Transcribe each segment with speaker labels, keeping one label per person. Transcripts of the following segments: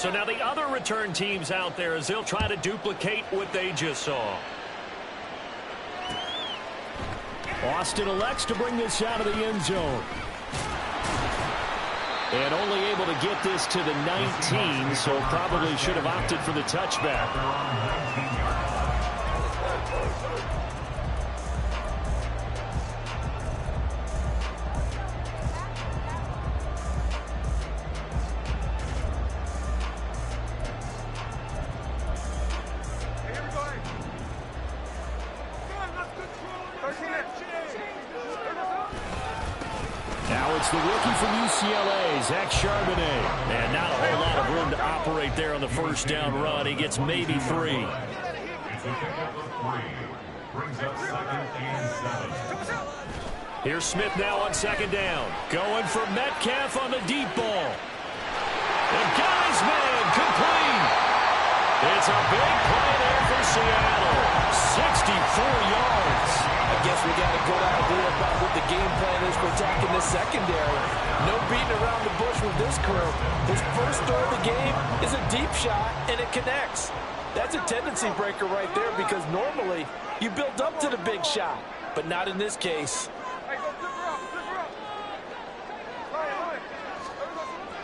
Speaker 1: So now the other return teams out there as they'll try to duplicate what they just saw.
Speaker 2: Austin elects to bring this out of the end zone. And only able to get this to the 19, so probably should have opted for the touchback. It's the rookie from UCLA, Zach Charbonnet.
Speaker 1: And not a whole lot of room to operate there on the first down run. He gets maybe 3. Here's Smith now on second down. Going for Metcalf on the deep ball. The guy's man complete. It's a big play there for Seattle. 64 yards.
Speaker 3: I guess we got a good idea about what the game plan is for attacking this secondary. No beating around the bush with this crew. His first throw of the game is a deep shot, and it connects. That's a tendency breaker right there because normally you build up to the big shot, but not in this case.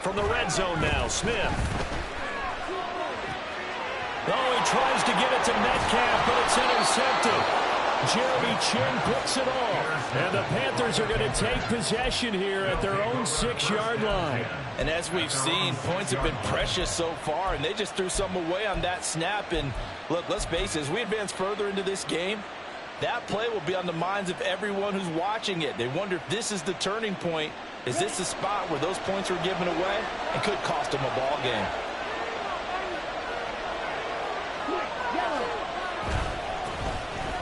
Speaker 1: From the red zone now, Smith. Oh, he tries to get it to Metcalf, but it's intercepted. Jeremy Chin picks it off. And the Panthers are going to take possession here at their own 6-yard line.
Speaker 3: And as we've seen, points have been precious so far, and they just threw some away on that snap. And look, let's face it, as we advance further into this game, that play will be on the minds of everyone who's watching it. They wonder if this is the turning point. Is this the spot where those points were given away and could cost them a ball game?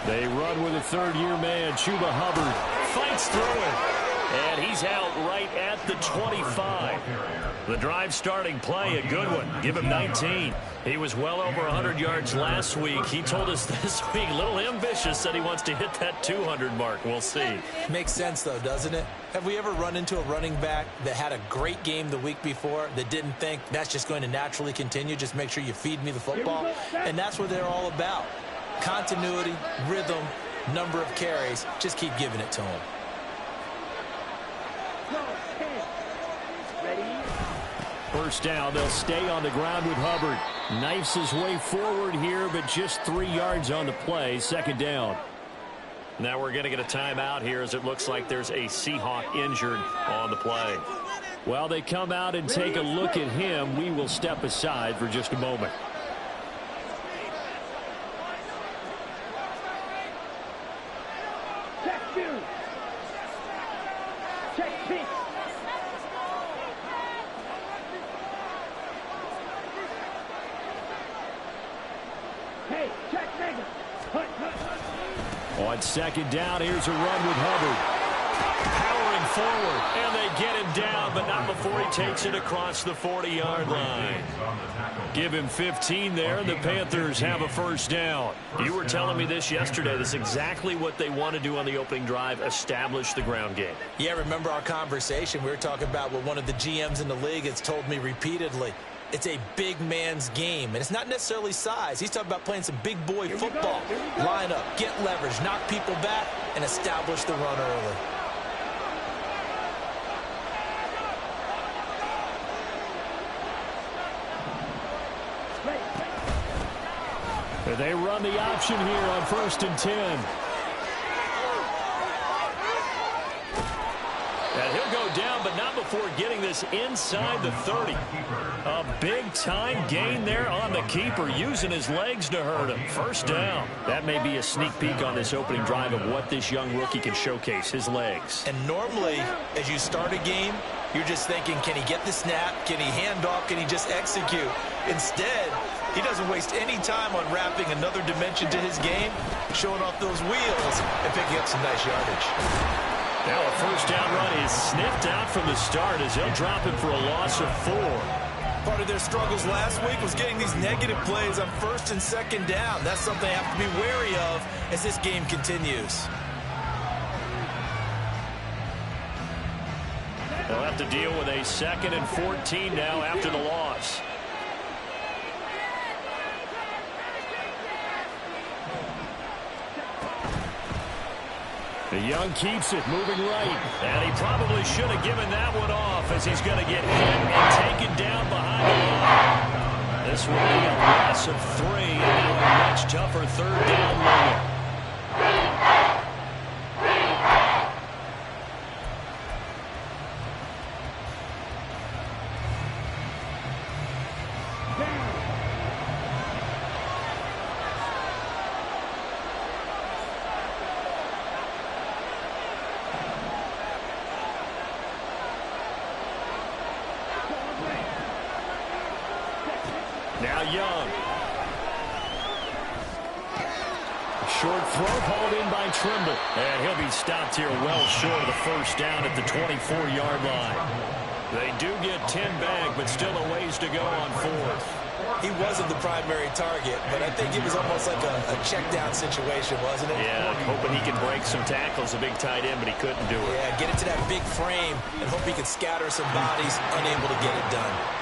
Speaker 2: They run with a third-year man, Chuba Hubbard.
Speaker 1: Fights through it. And he's out right at the 25. The drive starting play, a good one. Give him 19. He was well over 100 yards last week. He told us this week, a little ambitious, said he wants to hit that 200 mark. We'll see.
Speaker 3: Makes sense, though, doesn't it? Have we ever run into a running back that had a great game the week before that didn't think that's just going to naturally continue? Just make sure you feed me the football. And that's what they're all about. Continuity, rhythm, number of carries. Just keep giving it to him.
Speaker 2: First down, they'll stay on the ground with Hubbard. Knifes his way forward here, but just 3 yards on the play. Second down.
Speaker 1: Now we're going to get a timeout here as it looks like there's a Seahawk injured on the play.
Speaker 2: While they come out and take a look at him, we will step aside for just a moment. On second down, here's a run with Hubbard.
Speaker 1: Powering forward, and they get him down, but not before he takes it across the 40-yard line.
Speaker 2: Give him 15 there, and the Panthers have a first down.
Speaker 1: You were telling me this yesterday. This is exactly what they want to do on the opening drive, establish the ground game.
Speaker 3: Yeah, remember our conversation? We were talking about what one of the GMs in the league has told me repeatedly. It's a big man's game, and it's not necessarily size. He's talking about playing some big boy football. Line up, get leverage, knock people back, and establish the run early.
Speaker 2: They run the option here on 1st and 10.
Speaker 1: And he'll go down, but not before getting this inside the 30. A big-time gain there on the keeper, using his legs to hurt him. First down.
Speaker 2: That may be a sneak peek on this opening drive of what this young rookie can showcase, his legs.
Speaker 3: And normally, as you start a game, you're just thinking, can he get the snap? Can he hand off? Can he just execute? Instead, he doesn't waste any time on wrapping another dimension to his game, showing off those wheels and picking up some nice yardage.
Speaker 1: Now a first down run is sniffed out from the start as they'll drop him for a loss of 4.
Speaker 3: Part of their struggles last week was getting these negative plays on 1st and 2nd down. That's something they have to be wary of as this game continues.
Speaker 1: They'll have to deal with a 2nd and 14 now after the loss.
Speaker 2: Young keeps it, moving right.
Speaker 1: And he probably should have given that one off as he's going to get hit and taken down behind the line. This will be a loss of 3 and now a much tougher third down moment. Now Young. Short throw called in by Trimble. And he'll be stopped here well short of the first down at the 24-yard line. They do get 10 back, but still a ways to go on fourth.
Speaker 3: He wasn't the primary target, but I think it was almost like a check-down situation, wasn't it?
Speaker 1: Yeah, hoping he can break some tackles, a big tight end, but he couldn't do it.
Speaker 3: Yeah, get into that big frame and hope he can scatter some bodies, unable to get it done.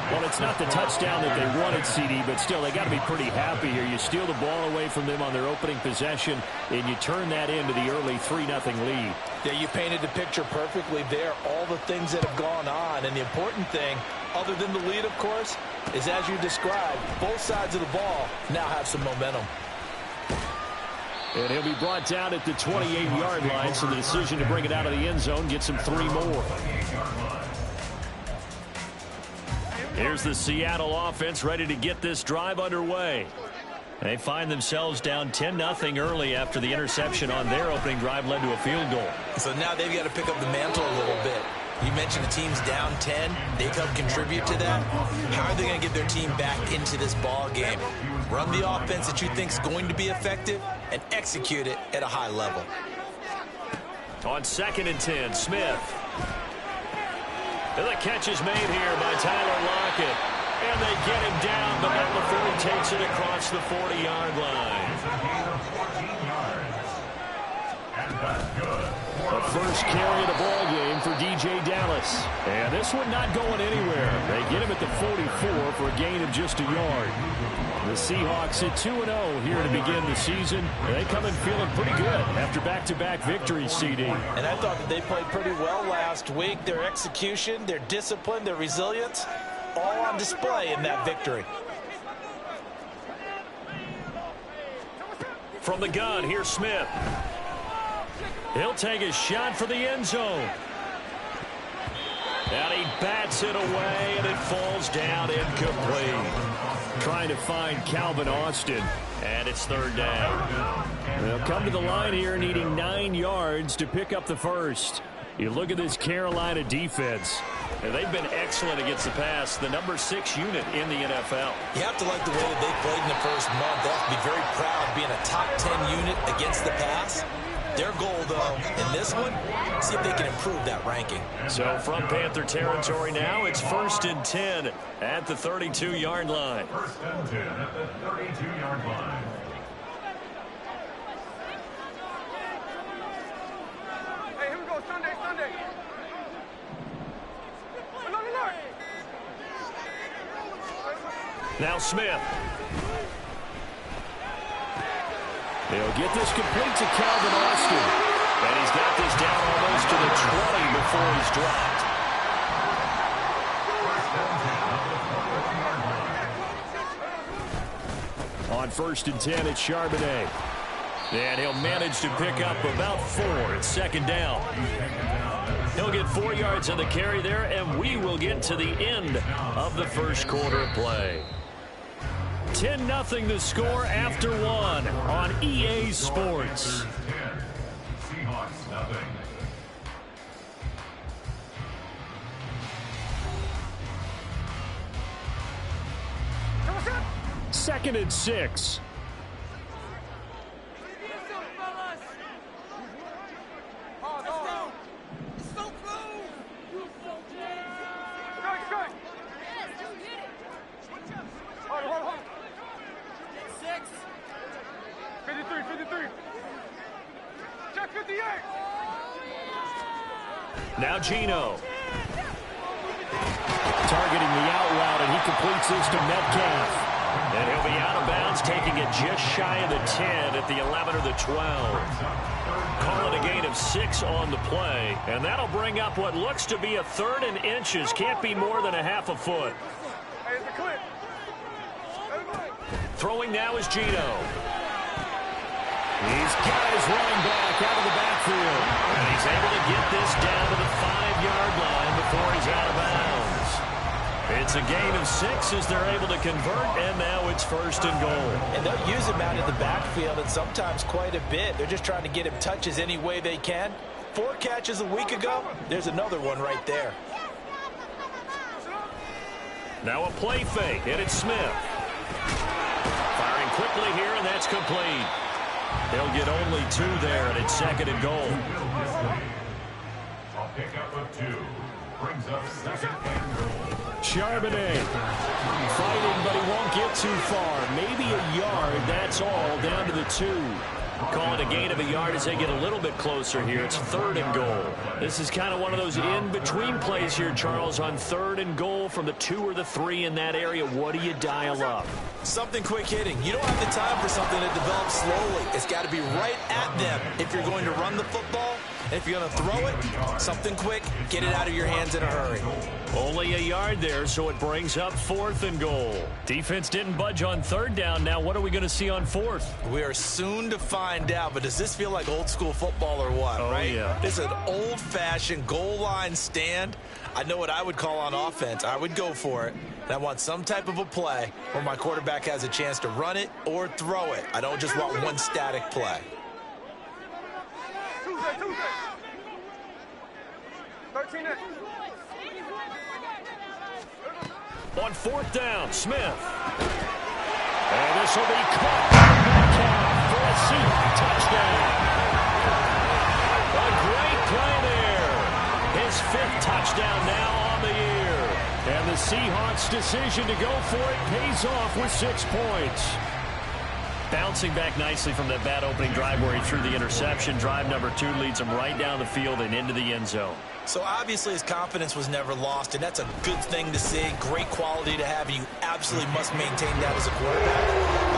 Speaker 2: Well, it's not the touchdown that they wanted, CD, but still, they got to be pretty happy here. You steal the ball away from them on their opening possession, and you turn that into the early 3-0 lead.
Speaker 3: Yeah, you painted the picture perfectly there, all the things that have gone on. And the important thing, other than the lead, of course, is as you described, both sides of the ball now have some momentum.
Speaker 2: And he'll be brought down at the 28-yard line, so the decision to bring it out of the end zone gets him 3 more. Here's the Seattle offense ready to get this drive underway. They find themselves down 10-0 early after the interception on their opening drive led to a field goal.
Speaker 3: So now they've got to pick up the mantle a little bit. You mentioned the team's down 10. They've helped contribute to that. How are they going to get their team back into this ball game? Run the offense that you think is going to be effective and execute it at a high level.
Speaker 1: On 2nd and 10, Smith. And the catch is made here by Tyler Lockett. And they get him down, but now before he takes it across the 40-yard line. The first carry of the ball game for DJ Dallas. And this one not going anywhere. They get him at the 44 for a gain of just a yard. The Seahawks at 2-0 here to begin the season. They come in feeling pretty good after back-to-back victories, CD.
Speaker 3: And I thought that they played pretty well last week. Their execution, their discipline, their resilience, all on display in that victory.
Speaker 1: From the gun, here's Smith. He'll take a shot for the end zone. And he bats it away, and it falls down incomplete. Trying to find Calvin Austin, and it's 3rd down. They'll come to the line here needing 9 yards to pick up the first. You look at this Carolina defense. And they've been excellent against the pass, the number 6 unit in the NFL.
Speaker 3: You have to like the way that they played in the first month. They have to be very proud of being a top 10 unit against the pass. Their goal, though, in this one, see if they can improve that ranking.
Speaker 1: So from Panther territory now, it's 1st and 10 at the 32-yard line.
Speaker 4: 1st and 10 at the 32-yard line.
Speaker 5: Hey, here we go, Sunday.
Speaker 1: Now Smith.
Speaker 2: They'll get this complete to Calvin Austin.
Speaker 1: And he's got this down almost to the 20 before he's dropped.
Speaker 2: On 1st and 10, it's Charbonnet.
Speaker 1: And he'll manage to pick up about 4 at 2nd down. He'll get 4 yards on the carry there, and we will get to the end of the first quarter of play. 10-0 the score after 1 on EA Sports.
Speaker 4: Seahawks nothing.
Speaker 2: 2nd and 6.
Speaker 1: Now Geno.
Speaker 2: Targeting the out route, and he completes this to Metcalf.
Speaker 1: And he'll be out of bounds, taking it just shy of the 10 at the 11 or the 12. Call it a gain of 6 on the play. And that'll bring up what looks to be a 3rd and inches. Can't be more than a half a foot. Throwing now is Gino. He's got his running back out of the backfield. And he's able to get this down to the 5-yard line before he's out of bounds. It's a gain of 6 as they're able to convert, and now it's 1st and goal.
Speaker 3: And they'll use him out in the backfield, and sometimes quite a bit. They're just trying to get him touches any way they can. 4 catches a week ago. There's another one right there.
Speaker 1: Now a play fake, and it's Smith. Firing quickly here, and that's complete. They'll get only 2 there, and it's 2nd and goal.
Speaker 4: A pickup of 2 brings up 2nd and goal.
Speaker 1: Charbonnet fighting, but he won't get too far. Maybe a yard, that's all, down to the 2. Call it a gain of a yard as they get a little bit closer here. It's 3rd and goal. This is kind of one of those in-between plays here, Charles, on 3rd and goal from the 2 or the 3 in that area. What do you dial up?
Speaker 3: Something quick hitting. You don't have the time for something that develops slowly. It's got to be right at them if you're going to run the football. And if you're going to throw it, something quick, get it out of your hands in a hurry.
Speaker 1: Only a yard there, so it brings up 4th and goal. Defense didn't budge on 3rd down. Now what are we going to see on 4th?
Speaker 3: We are soon to find out, but does this feel like old school football or what, right?
Speaker 1: Yeah.
Speaker 3: This is an old-fashioned goal line stand. I know what I would call on offense. I would go for it. And I want some type of a play where my quarterback has a chance to run it or throw it. I don't just want one static play.
Speaker 5: 13
Speaker 1: On 4th down, Smith. And this will be caught for a Seahawks touchdown. A great play there. His 5th touchdown now on the year. And the Seahawks' decision to go for it pays off with 6 points. Bouncing back nicely from that bad opening drive where he threw the interception. Drive number 2 leads him right down the field and into the end zone.
Speaker 3: So obviously his confidence was never lost, and that's a good thing to see. Great quality to have. You absolutely must maintain that as a quarterback.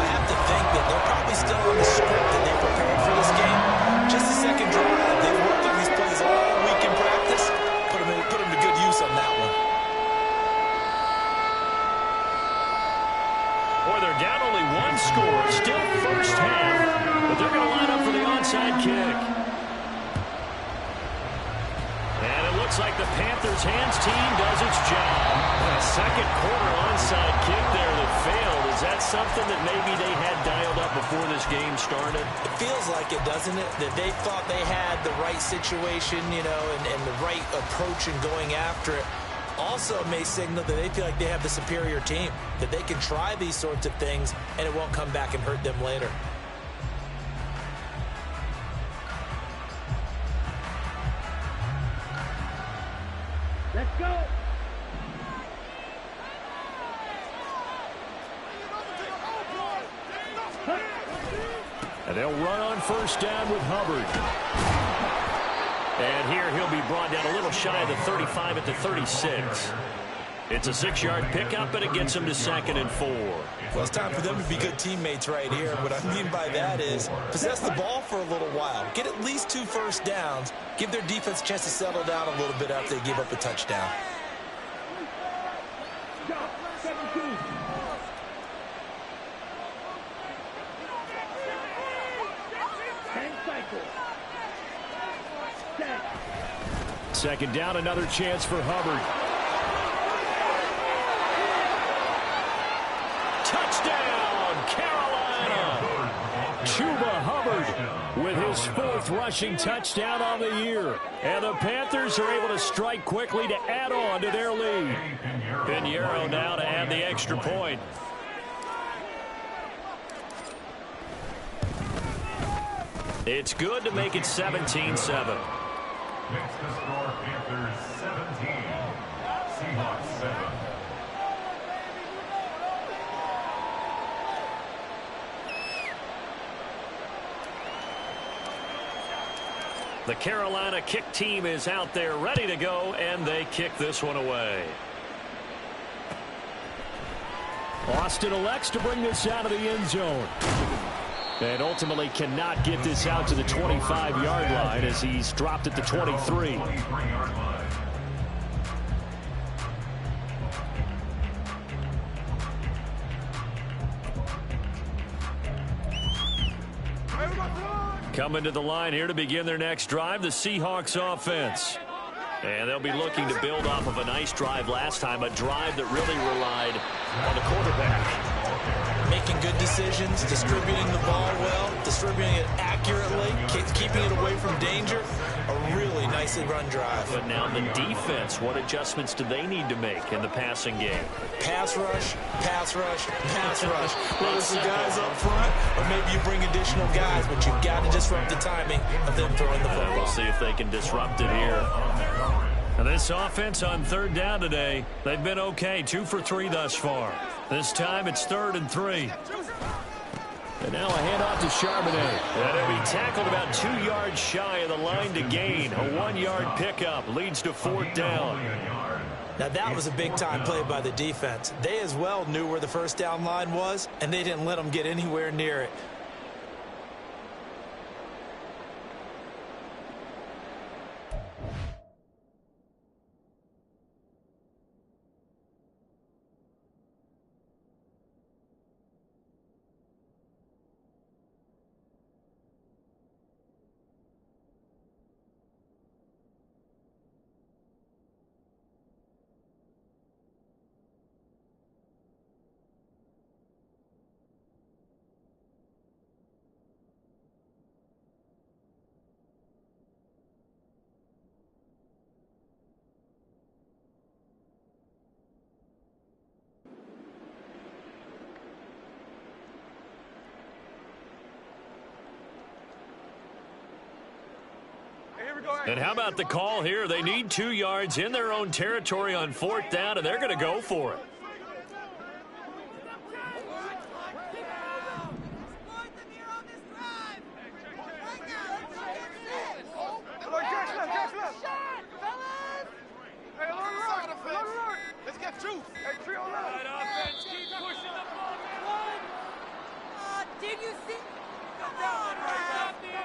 Speaker 3: I have to think that they're probably still on the script that they prepared for this game. Just a second drive. They've worked on these plays all week in practice. Put them to good use on that one.
Speaker 1: Boy, they're down only 1 score. Still first half, but they're going to line up for the onside kick. And it looks like the Panthers' hands team does its job. A second quarter onside kick there that failed. Is that something that maybe they had dialed up before this game started?
Speaker 3: It feels like it, doesn't it? That they thought they had the right situation, you know, and the right approach in going after it. Also may signal that they feel like they have the superior team, that they can try these sorts of things and it won't come back and hurt them later.
Speaker 5: Let's go.
Speaker 1: And they'll run on 1st down with Hubbard. And here he'll be brought down a little shy of the 35 at the 36. It's a 6-yard pickup, and it gets him to 2nd and 4.
Speaker 3: Well, it's time for them to be good teammates right here. What I mean by that is possess the ball for a little while. Get at least 2 first downs. Give their defense a chance to settle down a little bit after they give up a touchdown.
Speaker 1: Second down, another chance for Hubbard. Touchdown, Carolina! Chuba Hubbard with his 4th rushing touchdown on the year. And the Panthers are able to strike quickly to add on to their lead. Pinheiro now to add the extra point. It's good to make it 17-7.
Speaker 4: Makes the score Panthers 17, Seahawks 7.
Speaker 1: The Carolina kick team is out there ready to go, and they kick this one away.
Speaker 2: Austin elects to bring this out of the end zone. And ultimately cannot get this out to the 25-yard line as he's dropped at the 23. Coming to the line here to begin their next drive, the Seahawks offense. And they'll be looking to build off of a nice drive last time, a drive that really relied on the quarterback.
Speaker 3: Making good decisions, distributing the ball well, distributing it accurately, keeping it away from danger. A really nicely run drive.
Speaker 2: But now the defense, what adjustments do they need to make in the passing game?
Speaker 3: Pass rush, pass rush, pass rush. Whether it's the guys up front or maybe you bring additional guys, but you've got to disrupt the timing of them throwing the football.
Speaker 2: We'll see if they can disrupt it here. And this offense on third down today, they've been okay, 2 for 3 thus far. This time it's 3rd and 3. And now a handoff to Charbonnet. And he'll be tackled about 2 yards shy of the line to gain. A 1-yard pickup leads to 4th down.
Speaker 3: Now that was a big-time play by the defense. They as well knew where the first down line was, and they didn't let them get anywhere near it.
Speaker 2: And how about the call here? They need 2 yards in their own territory on 4th down, and they're going to go for it.
Speaker 5: Let's get truth. Hey, 3 on line. Offense, keep pushing the ball. Did you see? Come on, right up the end.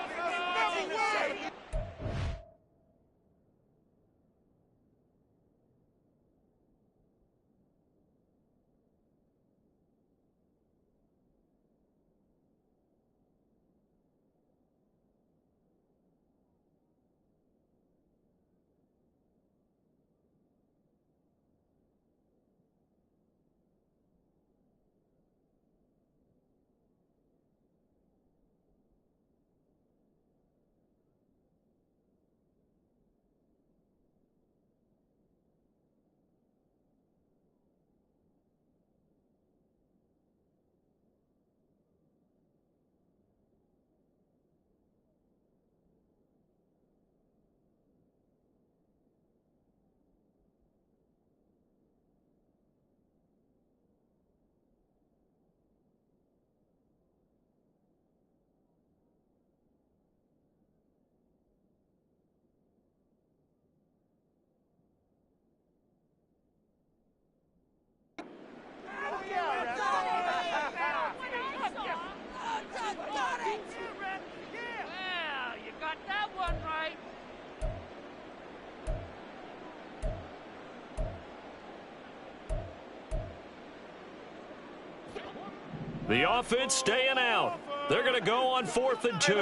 Speaker 2: The offense staying out. They're going to go on 4th and 2.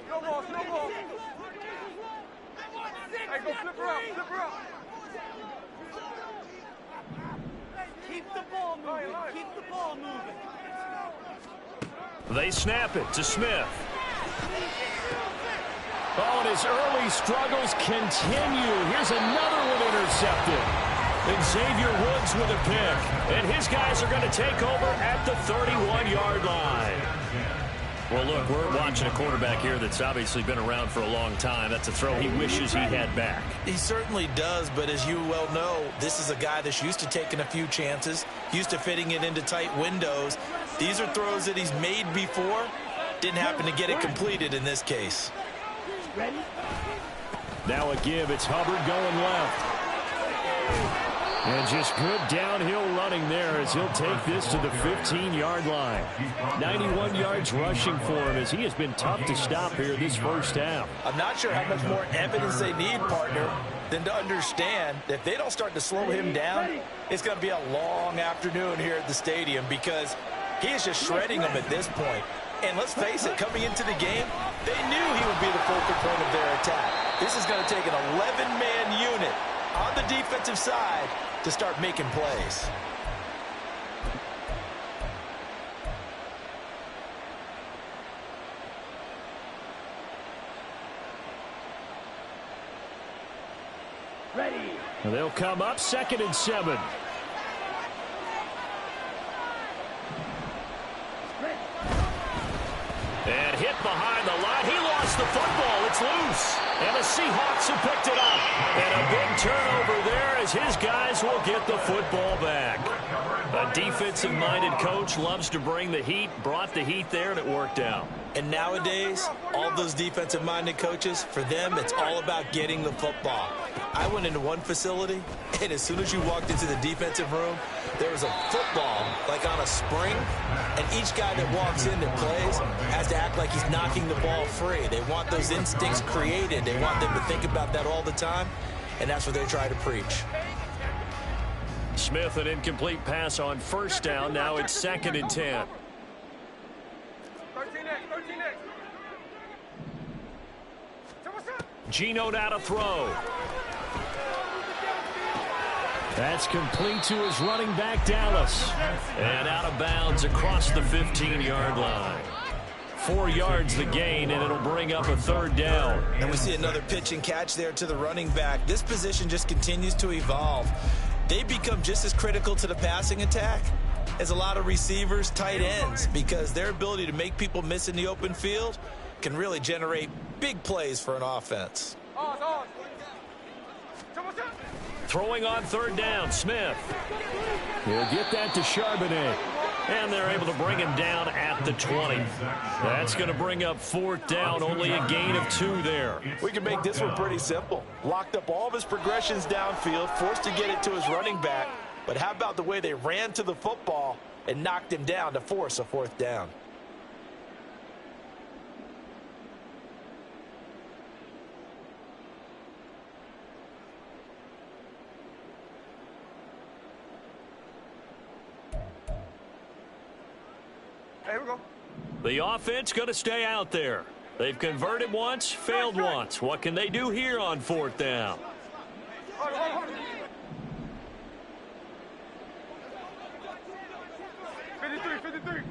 Speaker 5: No ball, no ball. Hey, go flip her up, flip her up. Keep the ball moving, keep the ball moving.
Speaker 2: They snap it to Smith. Oh, and his early struggles continue. Here's another one intercepted. And Xavier Woods with a pick. And his guys are going to take over at the 31-yard line. Well, look, we're watching a quarterback here that's obviously been around for a long time. That's a throw he wishes he had back.
Speaker 3: He certainly does, but as you well know, this is a guy that's used to taking a few chances, used to fitting it into tight windows. These are throws that he's made before. Didn't happen to get it completed in this case.
Speaker 5: Ready?
Speaker 2: Now a give. It's Hubbard going left. And just good downhill running there as he'll take this to the 15-yard line. 91 yards rushing for him as he has been tough to stop here this first half.
Speaker 3: I'm not sure how much more evidence they need, partner, than to understand that if they don't start to slow him down, it's going to be a long afternoon here at the stadium because he is just shredding them at this point. And let's face it, coming into the game, they knew he would be the focal point of their attack. This is going to take an 11-man unit on the defensive side to start making plays.
Speaker 2: Ready. They'll come up 2nd and 7. And hit behind the line. He lost the football. It's loose. And the Seahawks have picked it up. And a big turnover there as his guys will get the football back. A defensive-minded coach loves to bring the heat, brought the heat there, and it worked out.
Speaker 3: And nowadays, all those defensive-minded coaches, for them, it's all about getting the football. I went into one facility, and as soon as you walked into the defensive room, there was a football, like on a spring, and each guy that walks in that plays has to act like he's knocking the ball free. They want those instincts created. They want them to think about that all the time, and that's what they try to preach.
Speaker 2: Smith, an incomplete pass on 1st down. Now it's 2nd and 10.
Speaker 5: 13 next.
Speaker 2: Geno now to throw. That's complete to his running back, Dallas. And out of bounds across the 15-yard line. 4 yards the gain, and it'll bring up a 3rd down.
Speaker 3: And we see another pitch and catch there to the running back. This position just continues to evolve. They become just as critical to the passing attack as a lot of receivers, tight ends, because their ability to make people miss in the open field can really generate big plays for an offense.
Speaker 2: Throwing on 3rd down, Smith. He'll get that to Charbonnet. And they're able to bring him down at the 20. That's going to bring up 4th down, only a gain of 2 there.
Speaker 3: We can make this one pretty simple. Locked up all of his progressions downfield, forced to get it to his running back. But how about the way they ran to the football and knocked him down to force a 4th down?
Speaker 5: Here we go.
Speaker 2: The offense going to stay out there. They've converted once, failed once. What can they do here on 4th down?
Speaker 5: 53.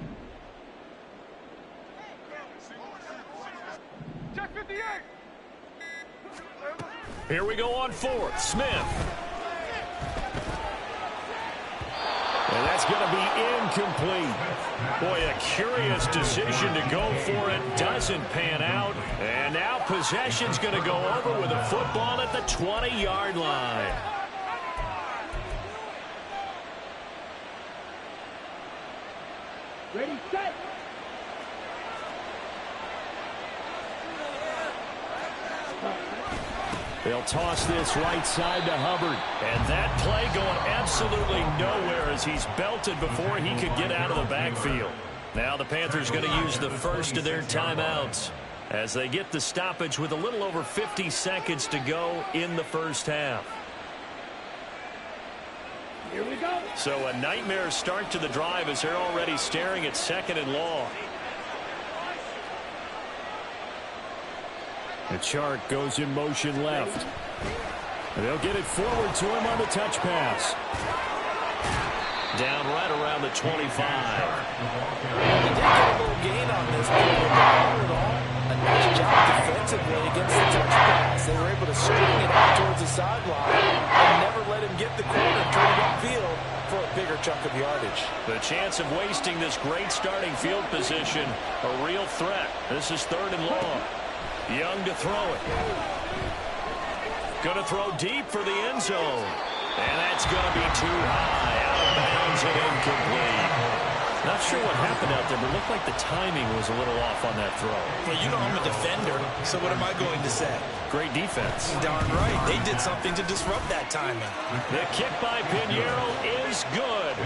Speaker 5: Check 58.
Speaker 2: Here we go on 4th. Smith. And that's going to be incomplete. Boy, a curious decision to go for it. Doesn't pan out. And now possession's going to go over with a football at the 20-yard line.
Speaker 5: Ready, set.
Speaker 2: They'll toss this right side to Hubbard. And that play going absolutely nowhere as he's belted before he could get out of the backfield. Now the Panthers going to use the first of their timeouts as they get the stoppage with a little over 50 seconds to go in the first half.
Speaker 5: Here we go.
Speaker 2: So a nightmare start to the drive as they're already staring at 2nd and long. The Chark goes in motion left. And they'll get it forward to him on the touch pass. Down right around the 25.
Speaker 3: They did get a little gain on this, but at all, a nice job defensively against the touch pass. They were able to string it out towards the sideline and never let him get the corner, turn it upfield for a bigger chunk of yardage.
Speaker 2: The chance of wasting this great starting field position, a real threat. This is 3rd and long. Young to throw it. Going to throw deep for the end zone. And that's going to be too high. Out of bounds and incomplete.
Speaker 1: Not sure what happened out there, but it looked like the timing was a little off on that throw.
Speaker 3: Well, you know I'm a defender, so what am I going to say?
Speaker 1: Great defense.
Speaker 3: Darn right. They did something to disrupt that timing.
Speaker 1: The kick by Pinheiro is good.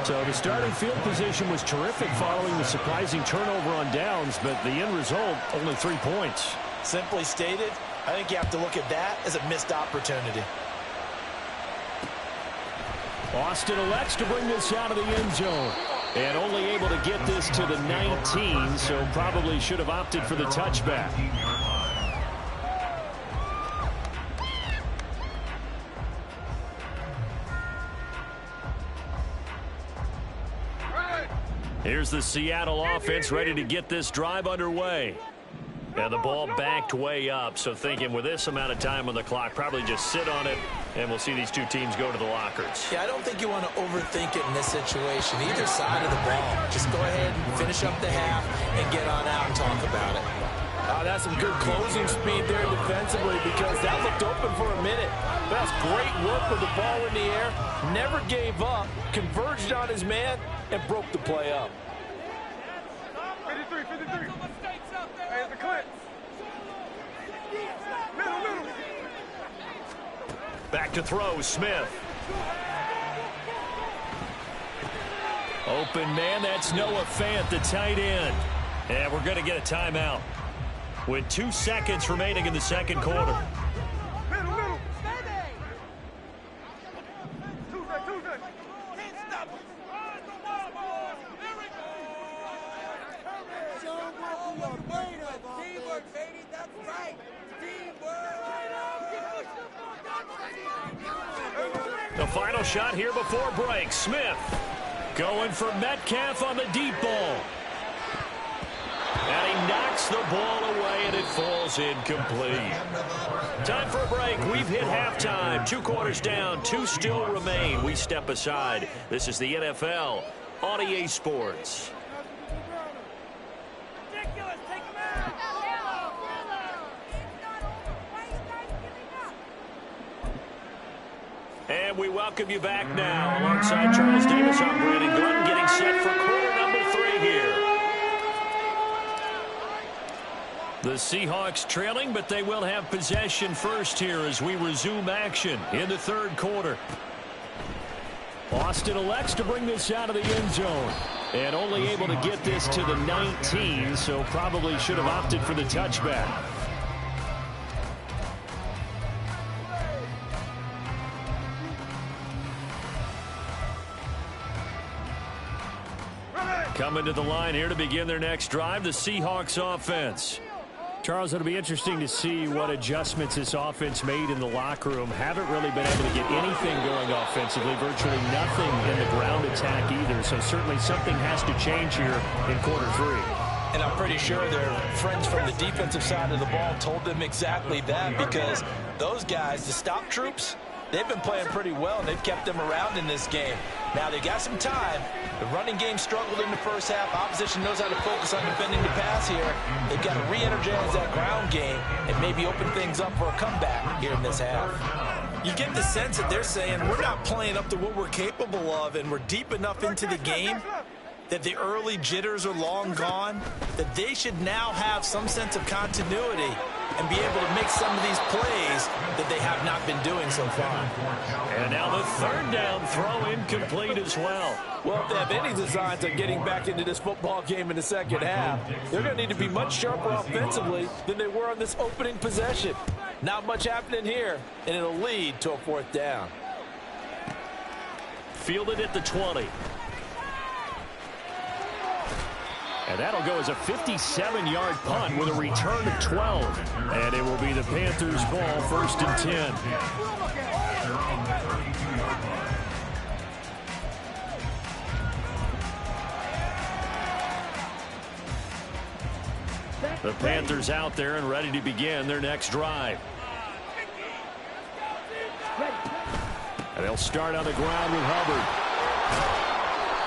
Speaker 1: So the starting field position was terrific following the surprising turnover on downs, but the end result, only 3 points.
Speaker 3: Simply stated, I think you have to look at that as a missed opportunity.
Speaker 1: Austin elects to bring this out of the end zone. And only able to get this to the 19, so probably should have opted for the touchback. Here's the Seattle offense ready to get this drive underway. And the ball backed way up, so thinking with this amount of time on the clock, probably just sit on it, and we'll see these two teams go to the lockers.
Speaker 3: Yeah, I don't think you want to overthink it in this situation. Either side of the ball. Just go ahead and finish up the half and get on out and talk about it.
Speaker 2: That's some good closing speed there defensively because that looked open for a minute. That's great work with the ball in the air. Never gave up, converged on his man, and broke the play up.
Speaker 5: 53, 53. Hey, the clip. Middle.
Speaker 1: Back to throw, Smith. Open man, that's Noah Fant, the tight end. And we're going to get a timeout with 2 seconds remaining in the second quarter.
Speaker 5: Middle. Tuesday. Can't stop us. There we go. Show them what we are made of. Teamwork, baby. That's right.
Speaker 1: The final shot here before break. Smith going for Metcalf on the deep ball. And he knocks the ball away, and it falls incomplete. Time for a break. We've hit halftime. 2 quarters down. 2 still remain. We step aside. This is the NFL on EA Sports. And we welcome you back now. Alongside Charles Davis, I'm Brandon Glenn, getting set for quarter number 3 here. The Seahawks trailing, but they will have possession first here as we resume action in the third quarter. Austin elects to bring this out of the end zone. And only able to get this to the 19, so probably should have opted for the touchback. Coming to the line here to begin their next drive, the Seahawks offense. Charles, it'll be interesting to see what adjustments this offense made in the locker room. Haven't really been able to get anything going offensively, virtually nothing in the ground attack either. So certainly something has to change here in quarter 3.
Speaker 3: And I'm pretty sure their friends from the defensive side of the ball told them exactly that, because those guys, the stop troops, they've been playing pretty well, and they've kept them around in this game. Now, they got some time. The running game struggled in the first half. Opposition knows how to focus on defending the pass here. They've got to re-energize that ground game and maybe open things up for a comeback here in this half. You get the sense that they're saying we're not playing up to what we're capable of, and we're deep enough into the game that the early jitters are long gone, that they should now have some sense of continuity and be able to make some of these plays that they have not been doing so far.
Speaker 1: And now the third down throw incomplete as well.
Speaker 2: Well, if they have any designs on getting back into this football game in the second half, they're going to need to be much sharper offensively than they were on this opening possession. Not much happening here, and it'll lead to a 4th down.
Speaker 1: Fielded at the 20. And that'll go as a 57-yard punt with a return of 12. And it will be the Panthers' ball, 1st and 10. The Panthers out there and ready to begin their next drive. And they'll start on the ground with Hubbard.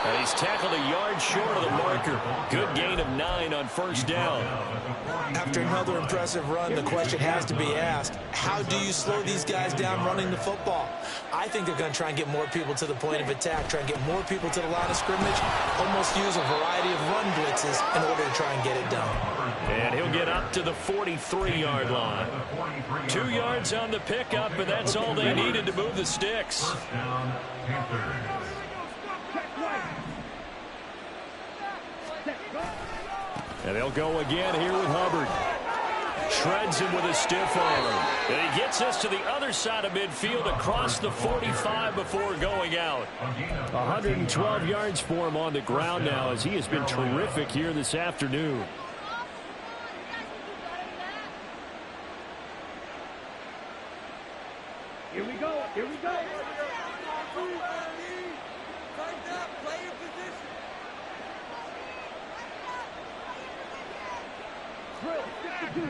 Speaker 1: And he's tackled a yard short of the marker. Good gain of 9 on first down.
Speaker 3: After another impressive run, the question has to be asked, how do you slow these guys down running the football? I think they're going to try and get more people to the point of attack, try and get more people to the line of scrimmage, almost use a variety of run blitzes in order to try and get it done.
Speaker 1: And he'll get up to the 43-yard line. 2 yards on the pickup, and that's all they needed to move the sticks. And they'll go again here with Hubbard. Shreds him with a stiff arm. And he gets us to the other side of midfield across the 45 before going out. 112 yards for him on the ground now as he has been terrific here this afternoon.
Speaker 5: Here we go. Here we go. Tighten up. Play your position. Drill. Stick to 2.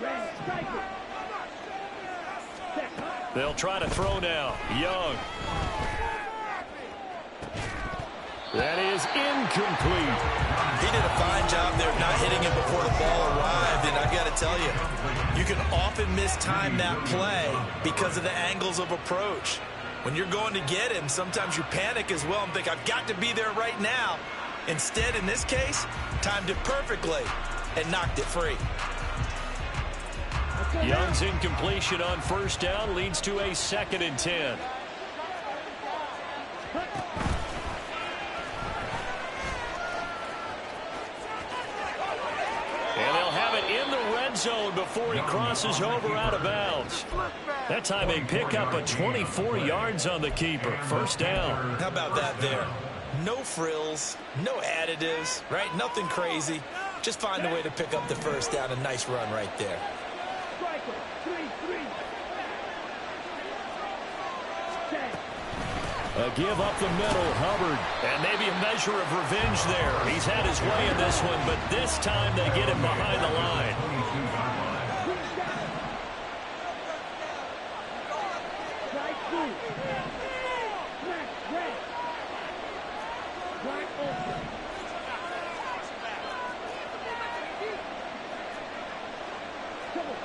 Speaker 5: Red. Strike it.
Speaker 1: They'll try to throw now. Young. That is incomplete.
Speaker 3: He did a fine job there of not hitting it before the ball arrived, and I got to tell you, you can often mistime that play because of the angles of approach. When you're going to get him, sometimes you panic as well and think, I've got to be there right now. Instead, in this case, timed it perfectly and knocked it free.
Speaker 1: Young's incompletion on first down leads to a 2nd and 10. And they'll have it in the red zone before he crosses over out of bounds. That time they pick up a 24 yards on the keeper. First down.
Speaker 3: How about that there? No frills, no additives, right? Nothing crazy. Just find a way to pick up the first down. A nice run right there.
Speaker 1: A give up the middle, Hubbard. And maybe a measure of revenge there. He's had his way in this one, but this time they get him behind the line.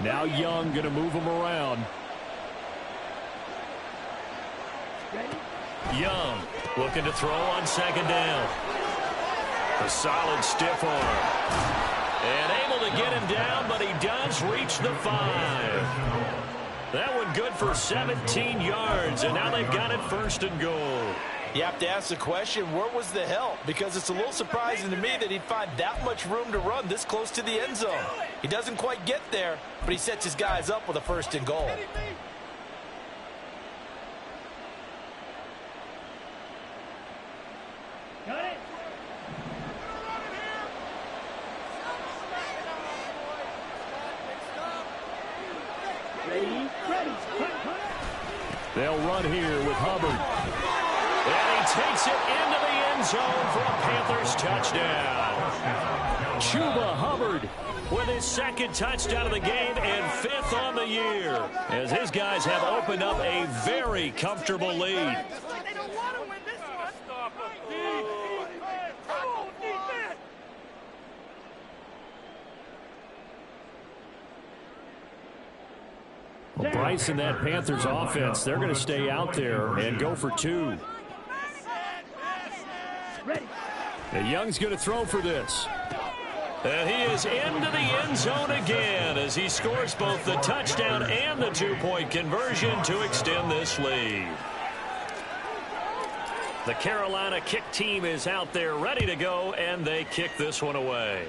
Speaker 1: Now Young going to move him around. Young looking to throw on 2nd down. A solid stiff arm. And able to get him down, but he does reach the 5. That one good for 17 yards, and now they've got it 1st and goal.
Speaker 3: You have to ask the question, where was the help? Because it's a little surprising to me that he'd find that much room to run this close to the end zone. He doesn't quite get there, but he sets his guys up with a 1st and goal.
Speaker 5: Got it. Ready.
Speaker 1: They'll run here with Hubbard. And he takes it into the end zone for a Panthers touchdown. Chuba Hubbard with his 2nd touchdown of the game and 5th on the year, as his guys have opened up a very comfortable lead.
Speaker 5: They don't want to win this one. Stop it. Come on, defense.
Speaker 1: Well, Bryce and that Panthers offense, they're going to stay out there and go for 2. And Young's going to throw for this. And he is into the end zone again as he scores both the touchdown and the 2-point conversion to extend this lead. The Carolina kick team is out there ready to go, and they kick this one away.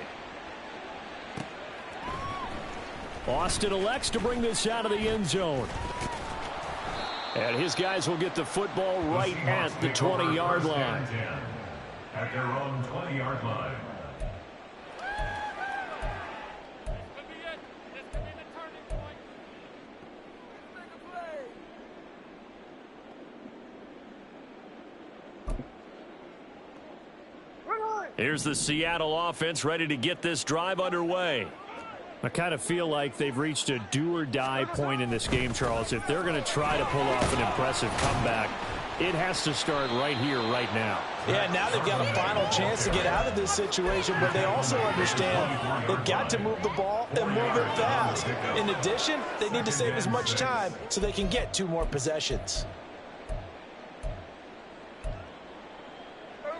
Speaker 1: Austin elects to bring this out of the end zone. And his guys will get the football right at the 20-yard line.
Speaker 4: At their own 20-yard line.
Speaker 1: Here's the Seattle offense ready to get this drive underway. I kind of feel like they've reached a do-or-die point in this game, Charles. If they're going to try to pull off an impressive comeback,
Speaker 2: It has to start right here, right now.
Speaker 3: Yeah, now they've got a final chance to get out of this situation, but they also understand they've got to move the ball and move it fast. In addition, they need to save as much time so they can get 2 more possessions.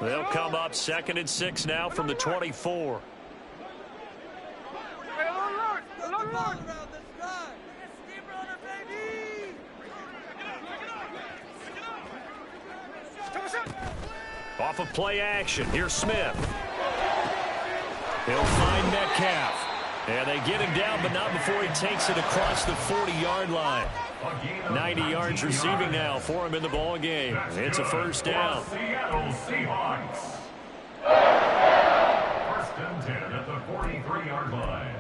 Speaker 1: They'll come up 2nd and 6 now from the 24. Off of play action, here's Smith. He'll find Metcalf. And they get him down, but not before he takes it across the 40-yard line. 90 yards receiving now for him in the ball game. It's a first down.
Speaker 4: Seattle Seahawks. 1st and 10 at the 43-yard line.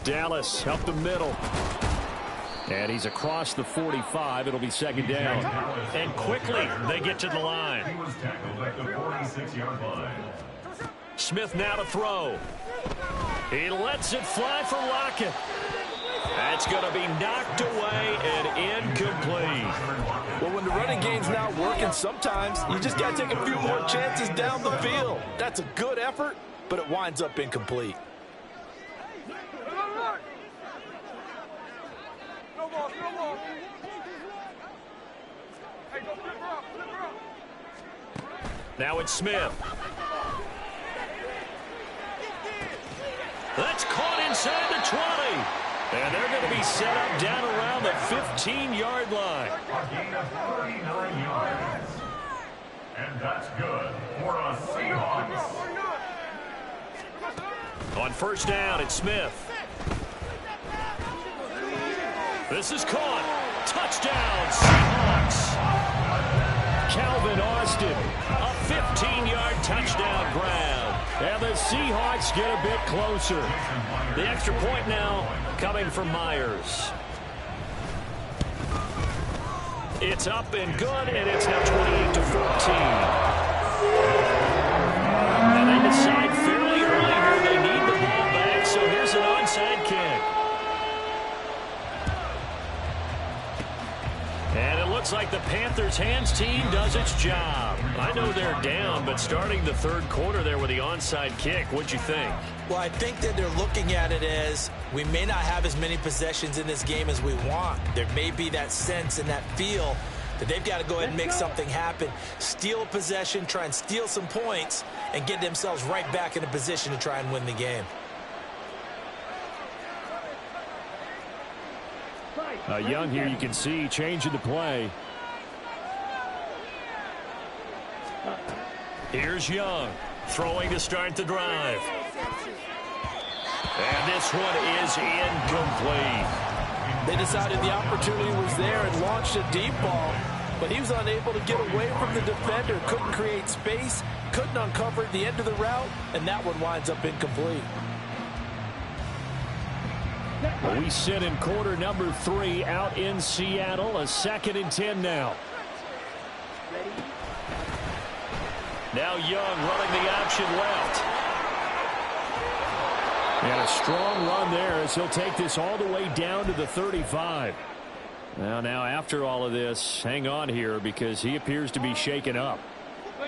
Speaker 2: Dallas up the middle. And he's across the 45. It'll be 2nd down.
Speaker 1: And quickly, they get to the line.
Speaker 4: He was tackled at the 46-yard line.
Speaker 1: Smith now to throw. He lets it fly for Lockett. That's going to be knocked away and incomplete.
Speaker 3: Well, when the running game's not working, sometimes you just got to take a few more chances down the field. That's a good effort, but it winds up incomplete.
Speaker 1: Now it's Smith. That's caught inside the 20. And they're going to be set up down around the 15-yard line.
Speaker 4: A gain of 39 yards. And that's good for a Seahawks.
Speaker 1: On 1st down, it's Smith. This is caught. Touchdown, Seahawks. Calvin Austin, a 15-yard touchdown grab. And the Seahawks get a bit closer. The extra point now coming from Myers. It's up and good, and it's now 28-14. And they decide fairly early here they need the ball back, so here's an onside kick. And it looks like the Panthers' hands team does its job. I know they're down, but starting the 3rd quarter there with the onside kick, what'd you think?
Speaker 3: Well, I think that they're looking at it as we may not have as many possessions in this game as we want. There may be that sense and that feel that they've got to go ahead and make something happen, steal a possession, try and steal some points, and get themselves right back in a position to try and win the game.
Speaker 2: Young here, you can see, changing the play.
Speaker 1: Here's Young, throwing to start the drive. And this one is incomplete.
Speaker 3: They decided the opportunity was there and launched a deep ball, but he was unable to get away from the defender, couldn't create space, couldn't uncover the end of the route, and that one winds up incomplete.
Speaker 2: We sit in quarter number 3 out in Seattle. A 2nd and 10 now.
Speaker 1: Now Young running the option left.
Speaker 2: And a strong run there as he'll take this all the way down to the 35. Now after all of this, hang on here because he appears to be shaken up.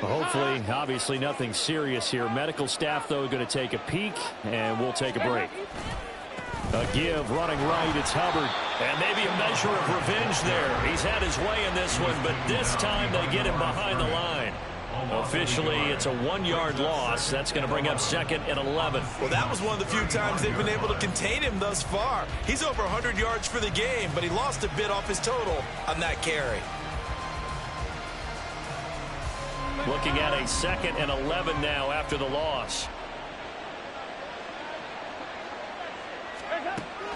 Speaker 2: Hopefully, obviously nothing serious here. Medical staff, though, going to take a peek, and we'll take a break. A give, running right, it's Hubbard.
Speaker 1: And maybe a measure of revenge there. He's had his way in this one, but this time they get him behind the line. Officially, it's a 1-yard loss. That's going to bring up 2nd and 11.
Speaker 3: Well, that was one of the few times they've been able to contain him thus far. He's over 100 yards for the game, but he lost a bit off his total on that carry.
Speaker 1: Looking at a 2nd and 11 now after the loss.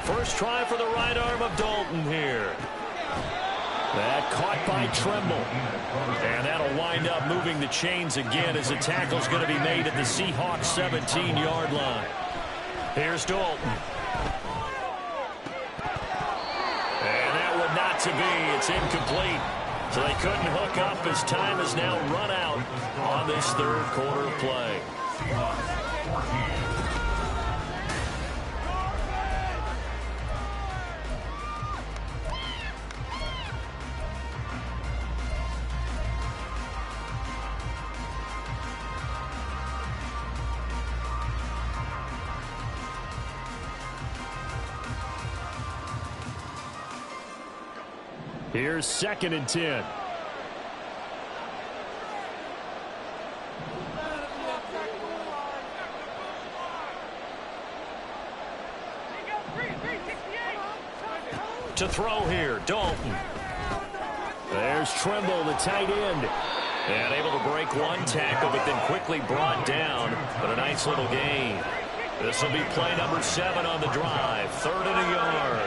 Speaker 1: First try for the right arm of Dalton here. That caught by Tremble. And that'll wind up moving the chains again as the tackle's going to be made at the Seahawks 17-yard line. Here's Dalton. And that one not to be. It's incomplete. So they couldn't hook up as time has now run out on this third quarter of play.
Speaker 2: Here's 2nd and 10.
Speaker 1: To throw here, Dalton.
Speaker 2: There's Trimble, the tight end.
Speaker 1: And able to break one tackle, but then quickly brought down. But a nice little gain. This will be play number 7 on the drive. 3rd and a yard.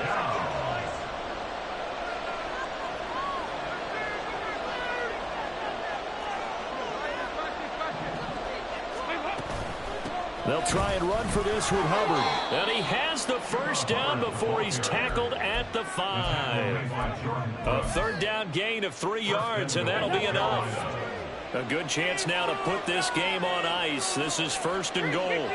Speaker 2: They'll try and run for this with Hubbard.
Speaker 1: And he has the first down before he's tackled at the 5. A 3rd down gain of 3 yards, and that'll be enough. A good chance now to put this game on ice. This is 1st and goal.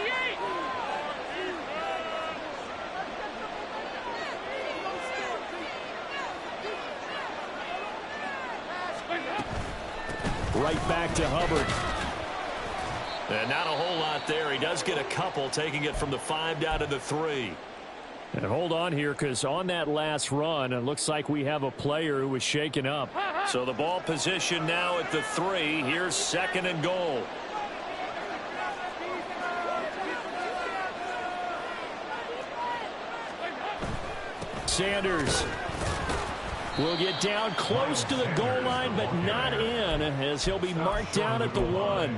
Speaker 2: Right back to Hubbard.
Speaker 1: And not a whole lot there. He does get a couple, taking it from the 5 down to the 3.
Speaker 2: And hold on here, because on that last run, it looks like we have a player who was shaken up.
Speaker 1: So the ball position now at the 3. Here's 2nd and goal.
Speaker 2: Sanders will get down close to the goal line, but not in, as he'll be marked down at the 1.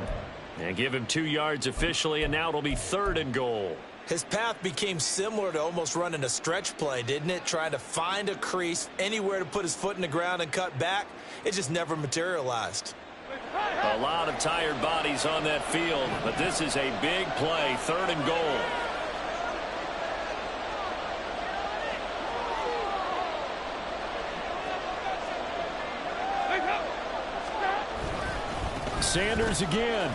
Speaker 1: And give him 2 yards officially, and now it'll be 3rd and goal.
Speaker 3: His path became similar to almost running a stretch play, didn't it? Trying to find a crease, anywhere to put his foot in the ground and cut back. It just never materialized.
Speaker 1: A lot of tired bodies on that field, but this is a big play. 3rd and goal.
Speaker 2: Sanders again.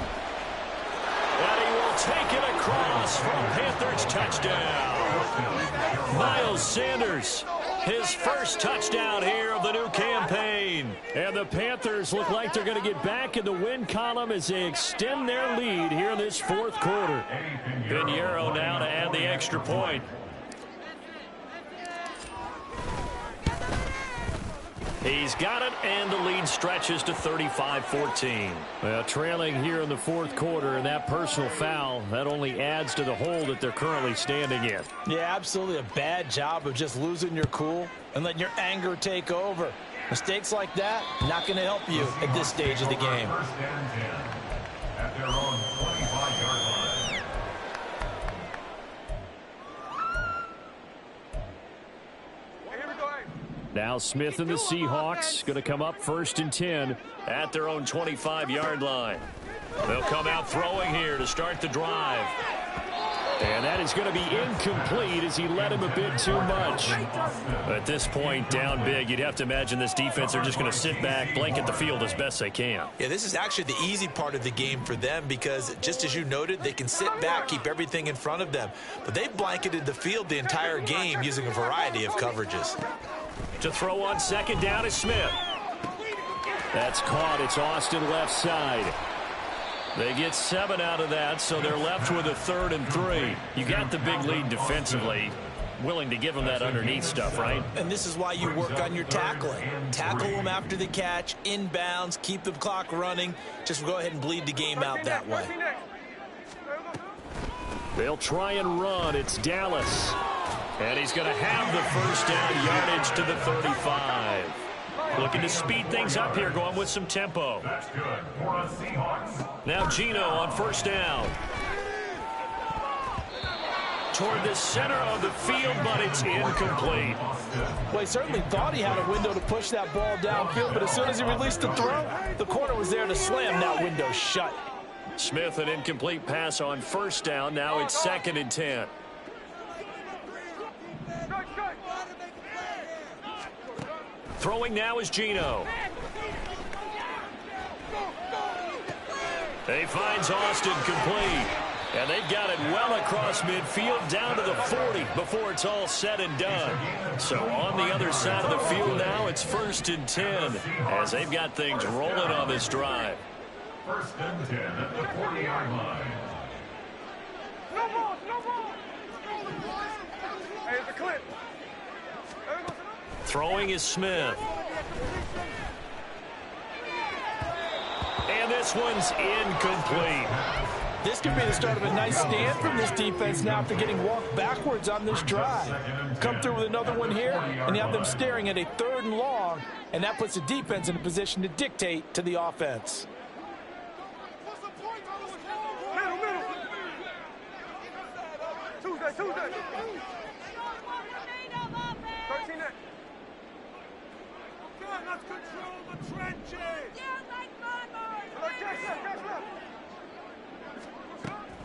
Speaker 1: And he will take it across for a Panthers touchdown. Miles Sanders, his first touchdown here of the new campaign.
Speaker 2: And the Panthers look like they're going to get back in the win column as they extend their lead here in this 4th quarter.
Speaker 1: Pinheiro now to add the extra point. He's got it, and the lead stretches to 35-14.
Speaker 2: Well, trailing here in the 4th quarter, and that personal foul, that only adds to the hole that they're currently standing in.
Speaker 3: Yeah, absolutely a bad job of just losing your cool and letting your anger take over. Mistakes like that, not going to help you at this stage of the game.
Speaker 4: 1st and 10 at their own 25-yard line.
Speaker 2: Now Smith and the Seahawks going to come up 1st and 10
Speaker 1: at their own 25-yard line. They'll come out throwing here to start the drive.
Speaker 2: And that is going to be incomplete as he led him a bit too much.
Speaker 1: At this point, down big, you'd have to imagine this defense are just going to sit back, blanket the field as best they can.
Speaker 3: Yeah, this is actually the easy part of the game for them because, just as you noted, they can sit back, keep everything in front of them. But they blanketed the field the entire game using a variety of coverages.
Speaker 1: To throw on 2nd down is Smith.
Speaker 2: That's caught. It's Austin left side.
Speaker 1: They get 7 out of that, so they're left with a 3rd and 3. You got the big lead defensively. Willing to give them that underneath stuff, right?
Speaker 3: And this is why you work on your tackling. Tackle them after the catch, inbounds, keep the clock running. Just go ahead and bleed the game out that way.
Speaker 2: They'll try and run. It's Dallas.
Speaker 1: And he's going to have the first down, yardage to the 35. Looking to speed things up here, going with some tempo.
Speaker 4: That's good for the Seahawks.
Speaker 1: Now Gino on 1st down. Toward the center of the field, but it's incomplete.
Speaker 3: Well, he certainly thought he had a window to push that ball downfield, but as soon as he released the throw, the corner was there to slam that window shut.
Speaker 1: Smith, an incomplete pass on 1st down. Now it's 2nd and 10. Throwing now is Gino. He finds Austin complete. And they've got it well across midfield down to the 40 before it's all said and done. So on the other side of the field now, it's 1st and 10 as they've got things rolling on this drive.
Speaker 4: 1st and 10 at the 40-yard line.
Speaker 5: No ball, no ball. Hey, it's a clip.
Speaker 1: Throwing is Smith. And this one's incomplete.
Speaker 3: This could be the start of a nice stand from this defense now after getting walked backwards on this drive. Come through with another one here, and you have them staring at a 3rd and long, and that puts the defense in a position to dictate to the offense.
Speaker 5: Middle, middle. Tuesday. 13 8. Let's control the trenches.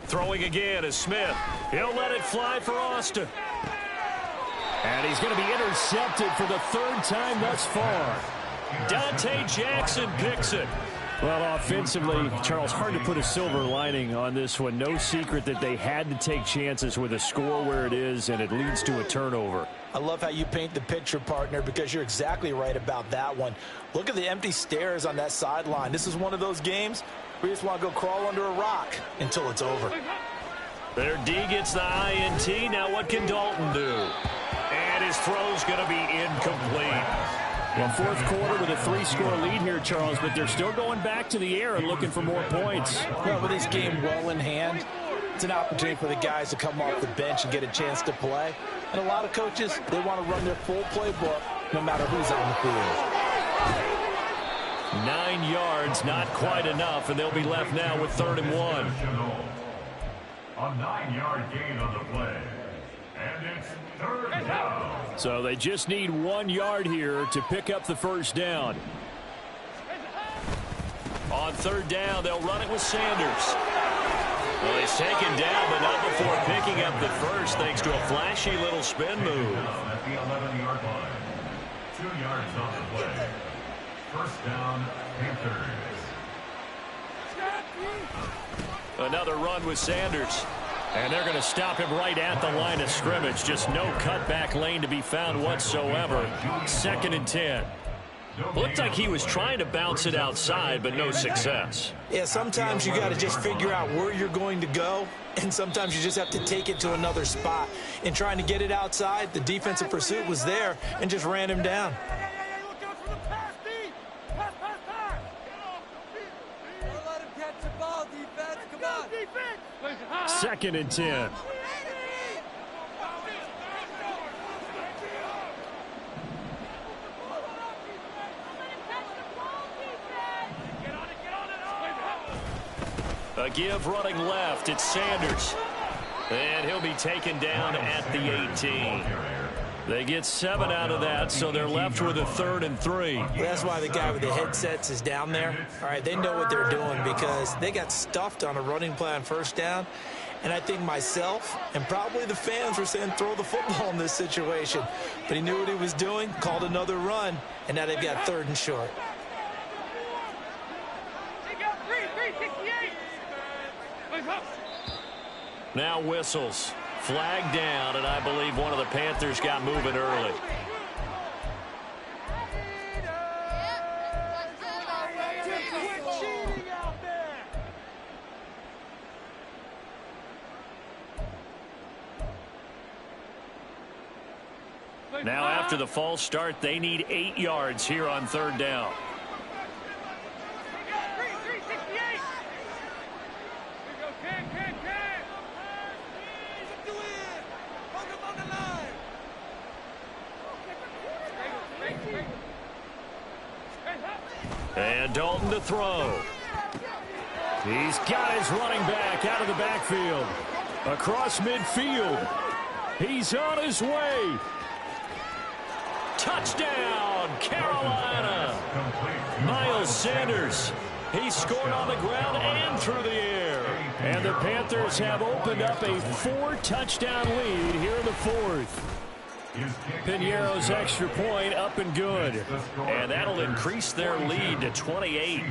Speaker 1: Throwing again is Smith. He'll let it fly for Austin. And he's going to be intercepted for the 3rd time thus far. Dante Jackson picks it.
Speaker 2: Well, offensively, Charles, hard to put a silver lining on this one. No secret that they had to take chances with a score where it is, and it leads to a turnover.
Speaker 3: I love how you paint the picture, partner, because you're exactly right about that one. Look at the empty stares on that sideline. This is one of those games where you just want to go crawl under a rock until it's over.
Speaker 1: Their D gets the INT. Now what can Dalton do? And his throw's going to be incomplete.
Speaker 2: Well, 4th quarter with a 3-score lead here, Charles, but they're still going back to the air and looking for more points.
Speaker 3: Well, with this game well in hand, it's an opportunity for the guys to come off the bench and get a chance to play. And a lot of coaches, they want to run their full playbook no matter who's on the field.
Speaker 1: 9 yards, not quite enough, and they'll be left now with 3rd and 1.
Speaker 4: A 9-yard gain on the play. And it's 3rd down.
Speaker 2: So they just need 1 yard here to pick up the 1st down.
Speaker 1: On 3rd down, they'll run it with Sanders. Well, he's taken down, but not before picking up the 1st thanks to a flashy little spin move.
Speaker 4: At the 11-yard line. 2 yards on the play. 1st down, Panthers.
Speaker 1: Another run with Sanders. And they're going to stop him right at the line of scrimmage. Just no cutback lane to be found whatsoever. 2nd and 10. Looked like he was trying to bounce it outside, but no success.
Speaker 3: Yeah, sometimes you got to just figure out where you're going to go, and sometimes you just have to take it to another spot. In trying to get it outside, the defensive pursuit was there and just ran him down.
Speaker 5: Look out for the pass, D. Pass. Don't let him catch the ball, defense. Come on. Defense.
Speaker 2: 2nd and 10.
Speaker 1: A give running left. It's Sanders. And he'll be taken down at the 18. They get 7 out of that, so they're left with a 3rd and 3.
Speaker 3: That's why the guy with the headsets is down there. All right, they know what they're doing because they got stuffed on a running play on 1st down. And I think myself and probably the fans were saying throw the football in this situation. But he knew what he was doing, called another run, and now they've got 3rd and short.
Speaker 1: Now whistles. Flag down, and I believe one of the Panthers got moving early. Now after the false start, they need 8 yards here on 3rd down. And Dalton to throw.
Speaker 2: He's got his running back out of the backfield. Across midfield. He's on his way.
Speaker 1: Touchdown, Carolina. Miles Sanders. He scored on the ground and through the air.
Speaker 2: And the Panthers have opened up a 4-touchdown lead here in the 4th. Piñeiro's extra point up and good.
Speaker 1: And that'll increase their lead to 28.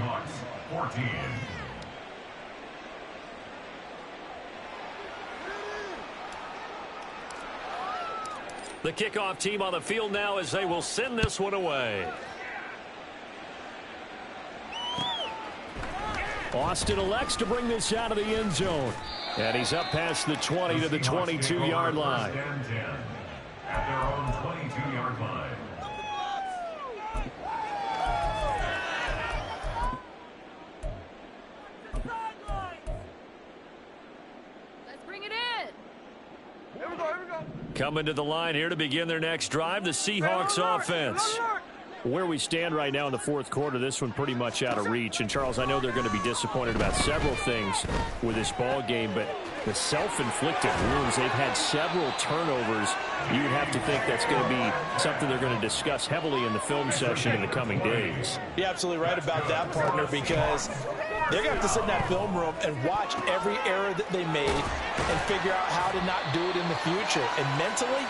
Speaker 1: The kickoff team on the field now as they will send this one away. Austin elects to bring this out of the end zone. And he's up past the 20 to the 22-yard line.
Speaker 4: At their own 22-yard line.
Speaker 6: Let's bring it in.
Speaker 5: Here we go, here we go.
Speaker 1: Coming to the line here to begin their next drive, the Seahawks offense. Where we stand right now in the fourth quarter, this one pretty much out of reach. And, Charles, I know they're going to be disappointed about several things with this ball game, but the self-inflicted wounds, they've had several turnovers. You would have to think that's going to be something they're going to discuss heavily in the film session in the coming days.
Speaker 3: You're absolutely right about that, partner, because they're going to have to sit in that film room and watch every error that they made and figure out how to not do it in the future. And mentally,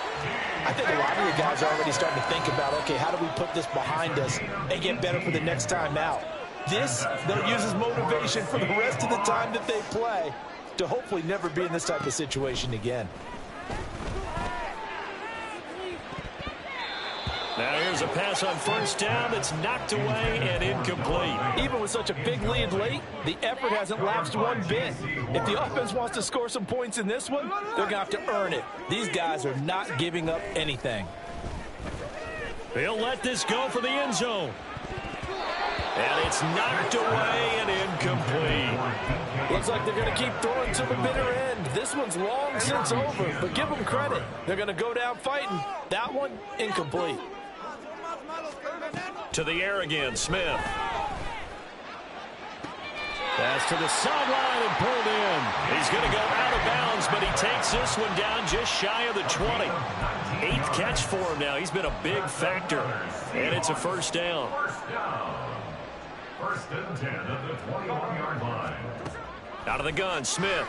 Speaker 3: I think a lot of the guys are already starting to think about, okay, how do we put this behind us and get better for the next time out? This, they'll use as motivation for the rest of the time that they play to hopefully never be in this type of situation again.
Speaker 1: Now here's a pass on first down that's knocked away and incomplete.
Speaker 3: Even with such a big lead late, the effort hasn't lapsed one bit. If the offense wants to score some points in this one, they're going to have to earn it. These guys are not giving up anything.
Speaker 1: They'll let this go for the end zone. And it's knocked away and incomplete.
Speaker 3: Looks like they're going to keep throwing to the bitter end. This one's long since over, but give them credit. They're going to go down fighting. That one, incomplete.
Speaker 1: To the air again, Smith. Pass to the sideline and pulled in. He's going to go out of bounds, but he takes this one down just shy of the 20. 8th catch for him now. He's been a big factor. And it's a first down.
Speaker 4: First and 10 at the 21-yard line.
Speaker 1: Out of the gun, Smith.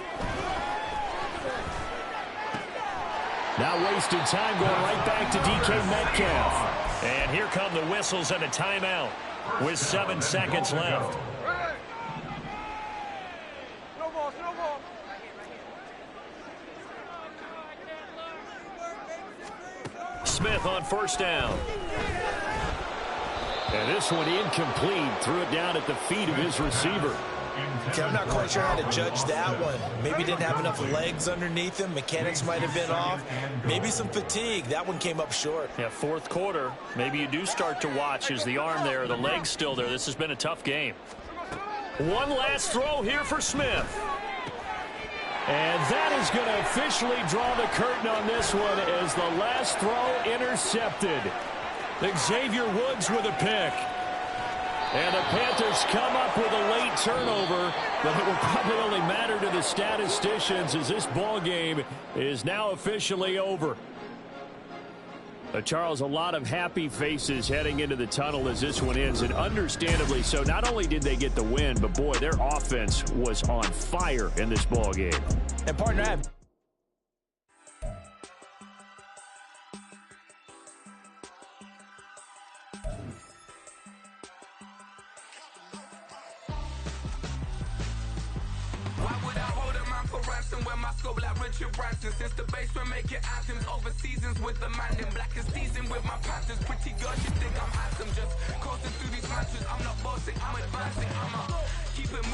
Speaker 1: Now wasting time going right back to DK Metcalf. And here come the whistles and a timeout with 7 seconds left. Smith on first down. And this one incomplete. Threw it down at the feet of his receiver.
Speaker 3: Okay, I'm not quite sure how to judge that one. Maybe didn't have enough legs underneath him. Mechanics might have been off. Maybe some fatigue. That one came up short.
Speaker 1: Yeah, fourth quarter. Maybe you do start to watch. Is the arm there, the leg's still there? This has been a tough game. One last throw here for Smith. And that is going to officially draw the curtain on this one as the last throw intercepted. Xavier Woods with a pick. And the Panthers come up with a late turnover, but it will probably only matter to the statisticians as this ball game is now officially over. Charles, a lot of happy faces heading into the tunnel as this one ends, and understandably so. Not only did they get the win, but boy, their offense was on fire in this ball game.
Speaker 3: And partner, I have
Speaker 7: since the basement making anthems over seasons with the man in black and season with my Panthers. Pretty girl, you think I'm handsome, just coasting through these matches. I'm not bossing, I'm advancing. Keep it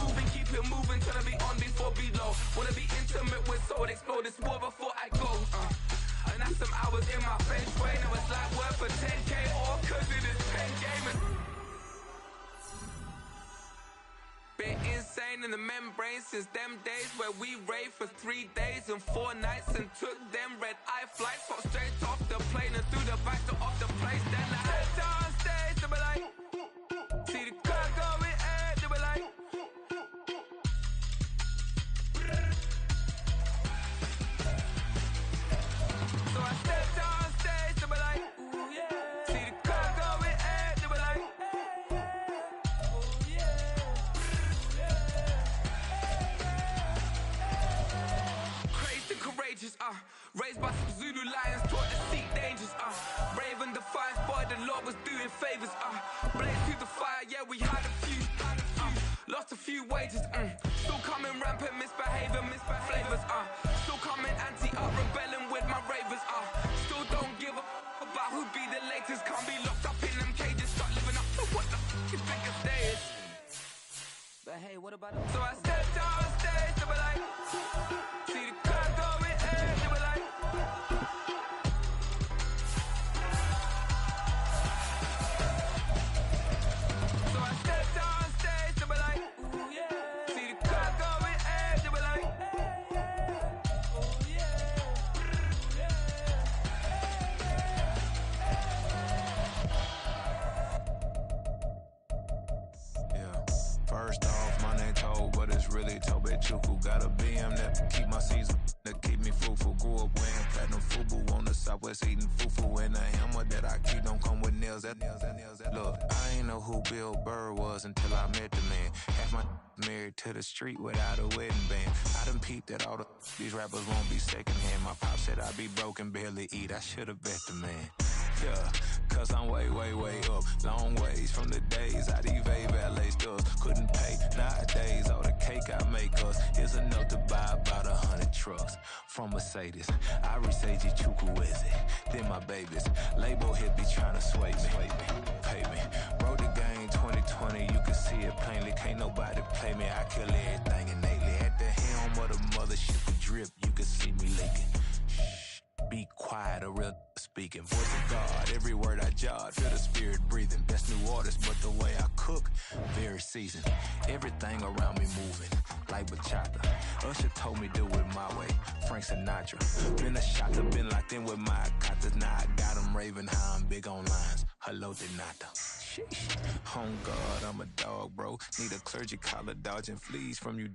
Speaker 7: moving, trying to be on before below. Wanna be intimate with soul, explore this war before I go. And that's some hours in my bench way. Now it's like work for 10K or cause it is 10 gaming. Been insane in the membrane since them days where we raved for 3 days and 4 nights and took them red eye flights. Got straight off the plane and through the back door of the place. Then I head down stage, they be like, see the crowd going air, they be like, so I step down stage, they be like, ooh yeah, see the crowd going air, they be like, ooh yeah. Courageous, raised by some Zulu lions, taught to seek dangers, brave and defiant, boy, the Lord was doing favors, blaze through the fire, yeah, we had a few, lost a few wages, still coming rampant, misbehaving, flavors, still coming anti-up, rebelling with my ravers, still don't give up. who'd be the latest? Can't be locked up in them cages. Start living up to what the f*** you think of stage. But hey, what about it? So I stepped on stage, they were like, see the crowd going in, they were like, so I stepped on stage, they were like, ooh yeah. See the crowd going in, they were like, ooh yeah.
Speaker 8: Yeah. First off, my name Toad, but it's really Tobe Chuku. Got a BM that keep my season, that keep me fruitful. Grew up wearing platinum FUBU on the Southwest eating fufu. And the hammer that I keep don't come with nails. That look, I ain't know who Bill Burr was until I met the man. Half my married to the street without a wedding band. I done peeped that all these rappers won't be secondhand. My pop said I'd be broken, barely eat. I should've bet the man. Yeah, cause I'm way, way, way up. Long ways from the days I evade valet stores. Couldn't pay. Nowadays, all the cake I make us is enough to buy about 100 trucks. From Mercedes, I Seiji Chukwueze. Then my babies. Label hit be trying to sway me. Pay me. Broke the game 2020, you can see it plainly. Can't nobody play me. I kill everything innately. At the helm of the mothership, the drip, you can see me leaking. Shh, be quiet, a real speaking. Voice of God, every word I jot. Feel the spirit breathing. Best new artist, but the way I cook, very seasoned. Everything around me moving, like bachata. Usher told me do it my way. Frank Sinatra. Been a shotter, been locked in with my katas. Now I got them raving how I'm big on lines. Hello, Denata. Sheesh. On God, I'm a dog, bro. Need a clergy collar, dodging fleas from you.